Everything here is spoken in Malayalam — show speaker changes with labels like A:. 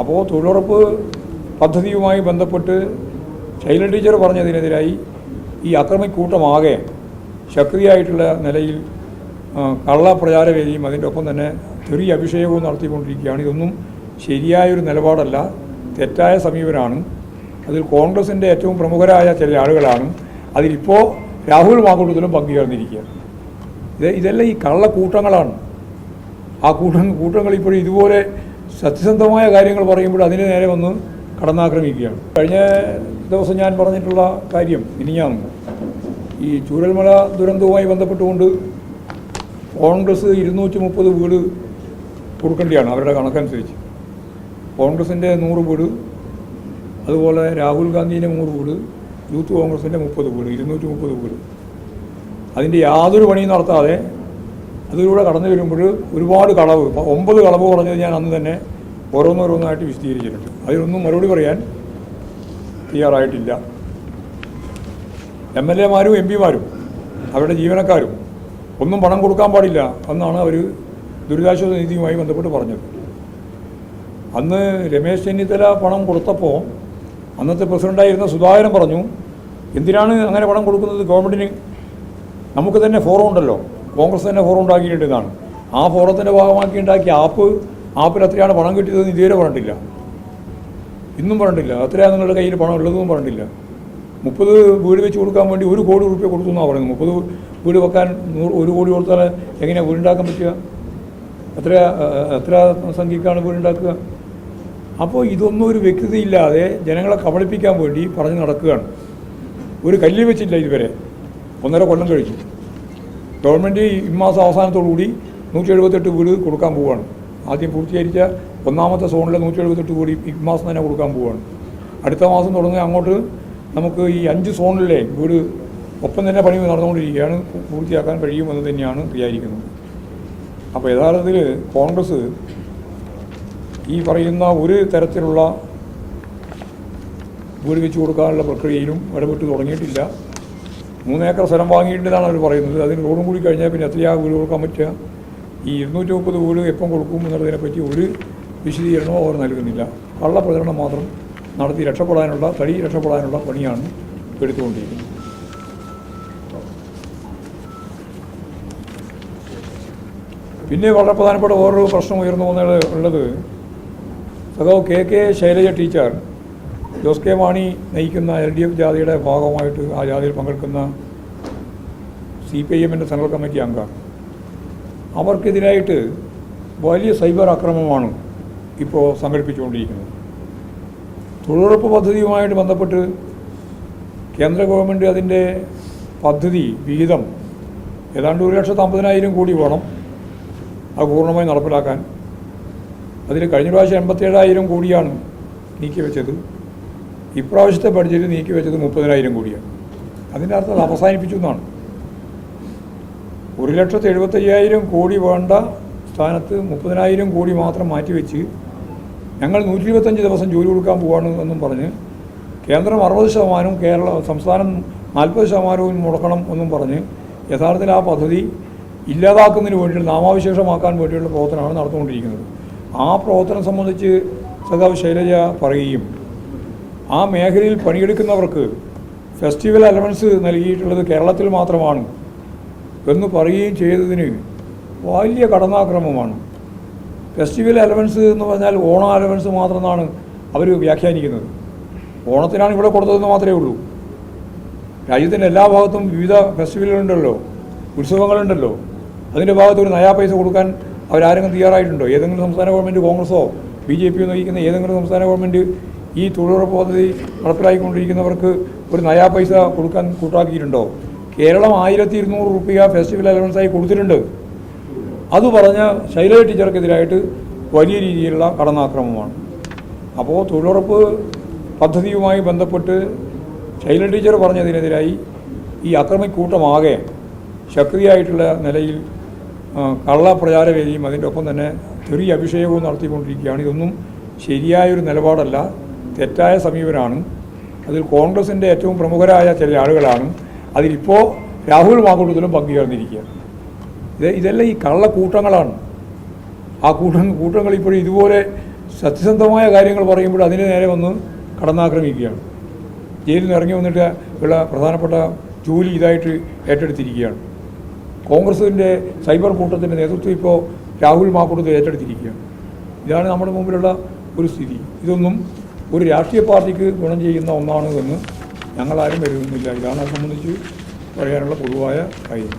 A: അപ്പോൾ തൊഴിലുറപ്പ് പദ്ധതിയുമായി ബന്ധപ്പെട്ട് ശൈല ടീച്ചർ പറഞ്ഞതിനെതിരായി ഈ അക്രമിക്കൂട്ടമാകെ ശക്തിയായിട്ടുള്ള നിലയിൽ കള്ളപ്രചാരവേദിയും അതിൻ്റെ ഒപ്പം തന്നെ തെറി അഭിഷേകവും നടത്തിക്കൊണ്ടിരിക്കുകയാണ്. ഇതൊന്നും ശരിയായൊരു നിലപാടല്ല, തെറ്റായ സമീപനമാണ്. അതിൽ കോൺഗ്രസിൻ്റെ ഏറ്റവും പ്രമുഖരായ ചില ആളുകളാണ് അതിലിപ്പോൾ രാഹുൽ മാങ്കൂട്ടത്തിലും പങ്കുചേർന്നിരിക്കുക. ഇതെല്ലാം ഈ കള്ളക്കൂട്ടങ്ങളാണ്. ആ കൂട്ടങ്ങൾ ഇപ്പോഴും ഇതുപോലെ സത്യസന്ധമായ കാര്യങ്ങൾ പറയുമ്പോൾ അതിന് നേരെ വന്ന് കടന്നാക്രമിക്കുകയാണ്. കഴിഞ്ഞ ദിവസം ഞാൻ പറഞ്ഞിട്ടുള്ള കാര്യം ഇനിയാണ് ഈ ചൂരൽമല ദുരന്തവുമായി ബന്ധപ്പെട്ടുകൊണ്ട് കോൺഗ്രസ് 230 വീട് കൊടുക്കേണ്ടതാണ് അവരുടെ കണക്കനുസരിച്ച്. കോൺഗ്രസിൻ്റെ 100 വീട്, അതുപോലെ രാഹുൽ ഗാന്ധിൻ്റെ 100 വീട്, യൂത്ത് കോൺഗ്രസിൻ്റെ 30 വീട്, 230 വീട്. അതിൻ്റെ യാതൊരു പണിയും നടത്താതെ അതിലൂടെ കടന്നു വരുമ്പോൾ ഒരുപാട് കളവ്, 9 കളവ് പറഞ്ഞത് ഞാൻ അന്ന് തന്നെ ഓരോന്നോരോന്നായിട്ട് വിശദീകരിച്ചിട്ടുണ്ട്. അതിനൊന്നും മറുപടി പറയാൻ തയ്യാറായിട്ടില്ല. MLA-മാരും MP-മാരും അവരുടെ ജീവനക്കാരും ഒന്നും പണം കൊടുക്കാൻ പാടില്ല എന്നാണ് അവർ ദുരിതാശ്വാസ നിധിയുമായി ബന്ധപ്പെട്ട് പറഞ്ഞത്. അന്ന് രമേശ് ചെന്നിത്തല പണം കൊടുത്തപ്പോൾ അന്നത്തെ പ്രസിഡൻ്റായിരുന്ന സുധാകരൻ പറഞ്ഞു, എന്തിനാണ് അങ്ങനെ പണം കൊടുക്കുന്നത്, ഗവൺമെൻറ്റിന് നമുക്ക് തന്നെ ഫോറം ഉണ്ടല്ലോ, കോൺഗ്രസ് തന്നെ ഫോറം ഉണ്ടാക്കിയിട്ടുണ്ടെന്നാണ്. ആ ഫോറത്തിൻ്റെ ഭാഗമാക്കി ഉണ്ടാക്കിയ ആപ്പിൽ എത്രയാണ് പണം കിട്ടിയതെന്ന് ഇതുവരെ പറഞ്ഞിട്ടില്ല, ഇന്നും പറഞ്ഞിട്ടില്ല. എത്രയാണ് നിങ്ങളുടെ കയ്യിൽ പണം ഉള്ളതെന്നും പറഞ്ഞിട്ടില്ല. 30 വീട് വെച്ച് കൊടുക്കാൻ വേണ്ടി 1 കോടി രൂപ കൊടുത്തു എന്നാണ് പറയുന്നത്. 30 വീട് വെക്കാൻ 1 കോടി കൊടുത്താൽ എങ്ങനെയാണ് വീടുണ്ടാക്കാൻ പറ്റുക? എത്ര സംഖ്യക്കാണ് വീടുണ്ടാക്കുക? അപ്പോൾ ഇതൊന്നും ഒരു വ്യക്തതയില്ലാതെ ജനങ്ങളെ കബളിപ്പിക്കാൻ വേണ്ടി പറഞ്ഞ് നടക്കുകയാണ്. ഒരു കല്ല് വെച്ചില്ല ഇതുവരെ, 1.5 കൊല്ലം കഴിച്ചു. ഗവൺമെൻറ് ഈ മാസം അവസാനത്തോടുകൂടി 178 വീട് കൊടുക്കാൻ പോവുകയാണ്. ആദ്യം പൂർത്തീകരിച്ച 1ാമത്തെ സോണിലെ 178 വീട് ഈ മാസം തന്നെ കൊടുക്കാൻ പോവുകയാണ്. അടുത്ത മാസം തുടങ്ങി അങ്ങോട്ട് നമുക്ക് ഈ 5 സോണിലെ വീട് ഒപ്പം തന്നെ പണി നടന്നുകൊണ്ടിരിക്കുകയാണ്, പൂർത്തിയാക്കാൻ കഴിയുമെന്ന് തന്നെയാണ് വിചാരിക്കുന്നത്. അപ്പോൾ യഥാർത്ഥത്തിൽ കോൺഗ്രസ് ഈ പറയുന്ന ഒരു തരത്തിലുള്ള വീട് വെച്ച് കൊടുക്കാനുള്ള പ്രക്രിയയിലും ഇടപെട്ട് തുടങ്ങിയിട്ടില്ല. 3 ഏക്കർ സ്ഥലം വാങ്ങിയിട്ടുണ്ടെന്നാണ് അവർ പറയുന്നത്. അതിന് റോഡും കൂടി കഴിഞ്ഞാൽ പിന്നെ എത്രയാ വീട് കൊടുക്കാൻ പറ്റുക? ഈ 230 വീട് എപ്പം കൊടുക്കും എന്നുള്ളതിനെപ്പറ്റി ഒരു വിശദീകരണവും അവർ നൽകുന്നില്ല. കള്ളപ്രചരണം മാത്രം നടത്തി രക്ഷപ്പെടാനുള്ള പണിയാണ് എടുത്തുകൊണ്ടിരിക്കുന്നത്. പിന്നെ വളരെ പ്രധാനപ്പെട്ട വേറൊരു പ്രശ്നം ഉയർന്നു വന്നുള്ളത് സഖാവ് KK Shailaja teacher Jose K Mani നയിക്കുന്ന LDF ജാഥയുടെ ഭാഗമായിട്ട് ആ ജാഥയിൽ പങ്കെടുക്കുന്ന CPIM-ൻ്റെ സെൻട്രൽ കമ്മിറ്റി അംഗമാണ്. അവർക്കെതിരായിട്ട് വലിയ സൈബർ ആക്രമണമാണ് ഇപ്പോൾ സംഘടിപ്പിച്ചുകൊണ്ടിരിക്കുന്നത്. തൊഴിലുറപ്പ് പദ്ധതിയുമായിട്ട് ബന്ധപ്പെട്ട് കേന്ദ്ര ഗവൺമെൻറ് അതിൻ്റെ പദ്ധതി വിഹിതം ഏതാണ്ട് 1,50,000 കോടി വേണം അത് പൂർണ്ണമായി നടപ്പിലാക്കാൻ. അതിൽ കഴിഞ്ഞ പ്രാവശ്യം 87,000 കോടിയാണ് നീക്കിവെച്ചത്. ഇപ്രാവശ്യത്തെ ബഡ്ജറ്റ് നീക്കിവെച്ചത് 30,000 കോടിയാണ്. അതിൻ്റെ അർത്ഥം അത് അവസാനിപ്പിച്ചു എന്നാണ്. 1,75,000 കോടി വേണ്ട സ്ഥാനത്ത് 30,000 കോടി മാത്രം മാറ്റിവെച്ച് ഞങ്ങൾ 125 ദിവസം ജോലി കൊടുക്കാൻ പോവാണ് എന്നും പറഞ്ഞ് കേന്ദ്രം 60%, സംസ്ഥാനം 40% മുടക്കണം എന്നും പറഞ്ഞ് യഥാർത്ഥത്തിൽ ആ പദ്ധതി ഇല്ലാതാക്കുന്നതിന് വേണ്ടിയിട്ട് നാമാവിശേഷമാക്കാൻ വേണ്ടിയുള്ള പ്രവർത്തനമാണ് നടന്നുകൊണ്ടിരിക്കുന്നത്. ആ പ്രവർത്തനം സംബന്ധിച്ച് സഖാവ് ശൈലജ പറയുകയും ആ മേഖലയിൽ പണിയെടുക്കുന്നവർക്ക് ഫെസ്റ്റിവൽ അലവൻസ് നൽകിയിട്ടുള്ളത് കേരളത്തിൽ മാത്രമാണ് എന്ന് പറയുകയും ചെയ്തതിന് വലിയ കടന്നാക്രമമാണ്. ഫെസ്റ്റിവൽ അലവൻസ് എന്ന് പറഞ്ഞാൽ ഓണ അലവൻസ് മാത്രമെന്നാണ് അവർ വ്യാഖ്യാനിക്കുന്നത്. ഓണത്തിനാണ് ഇവിടെ കൊടുത്തതെന്ന് മാത്രമേ ഉള്ളൂ. രാജ്യത്തിൻ്റെ എല്ലാ ഭാഗത്തും വിവിധ ഫെസ്റ്റിവലുകളുണ്ടല്ലോ, ഉത്സവങ്ങളുണ്ടല്ലോ. അതിൻ്റെ ഭാഗത്ത് ഒരു നയാ പൈസ കൊടുക്കാൻ അവരാരെങ്കിലും തയ്യാറായിട്ടുണ്ടോ? ഏതെങ്കിലും സംസ്ഥാന ഗവൺമെൻറ്, കോൺഗ്രസോ BJP-യോ നയിക്കുന്ന ഏതെങ്കിലും സംസ്ഥാന ഗവൺമെൻറ് ഈ തൊഴിലുറപ്പ് പദ്ധതി നടപ്പിലാക്കിക്കൊണ്ടിരിക്കുന്നവർക്ക് ഒരു നയാ പൈസ കൊടുക്കാൻ കൂട്ടാക്കിയിട്ടുണ്ടോ? കേരളം 1,200 രൂപ ഫെസ്റ്റിവൽ അലവൻസായി കൊടുത്തിട്ടുണ്ട്. അത് പറഞ്ഞ ശൈലജ ടീച്ചർക്കെതിരായിട്ട് വലിയ രീതിയിലുള്ള കടന്നാക്രമമാണ്. അപ്പോൾ തൊഴിലുറപ്പ് പദ്ധതിയുമായി ബന്ധപ്പെട്ട് ശൈലജ ടീച്ചർ പറഞ്ഞതിനെതിരായി ഈ അക്രമിക്കൂട്ടമാകെ ശക്തിയായിട്ടുള്ള നിലയിൽ കള്ളപ്രചാരവേദിയും അതിൻ്റെ ഒപ്പം തന്നെ തെറി അഭിഷേകവും നടത്തിക്കൊണ്ടിരിക്കുകയാണ്. ഇതൊന്നും ശരിയായൊരു നിലപാടല്ല, തെറ്റായ സമീപനമാണ്. അതിൽ കോൺഗ്രസിൻ്റെ ഏറ്റവും പ്രമുഖരായ ചില ആളുകളാണ് അതിലിപ്പോൾ രാഹുൽ മാങ്കൂട്ടത്തിലും പങ്കുചേർന്നിരിക്കുക. ഇതെല്ലാം ഈ കള്ളക്കൂട്ടങ്ങളാണ്. ആ കൂട്ടങ്ങൾ ഇപ്പോഴും ഇതുപോലെ സത്യസന്ധമായ കാര്യങ്ങൾ പറയുമ്പോൾ അതിന് നേരെ വന്ന് കടന്നാക്രമിക്കുകയാണ്. ജയിലിൽ നിന്ന് ഇറങ്ങി വന്നിട്ട് ഉള്ള പ്രധാനപ്പെട്ട ജോലി ഇതായിട്ട് ഏറ്റെടുത്തിരിക്കുകയാണ്. കോൺഗ്രസിൻ്റെ സൈബർ കൂട്ടത്തിൻ്റെ നേതൃത്വം ഇപ്പോൾ രാഹുൽ മാക്കൂട്ടത്തിൽ ഏറ്റെടുത്തിരിക്കുകയാണ്. ഇതാണ് നമ്മുടെ മുമ്പിലുള്ള ഒരു സ്ഥിതി. ഇതൊന്നും ഒരു രാഷ്ട്രീയ പാർട്ടിക്ക് ഗുണം ചെയ്യുന്ന ഒന്നാണ് എന്ന് ഞങ്ങളാരും കരുതുന്നില്ല. ഇതാണ് അത് സംബന്ധിച്ച് പറയാനുള്ള പൊതുവായ കാര്യം.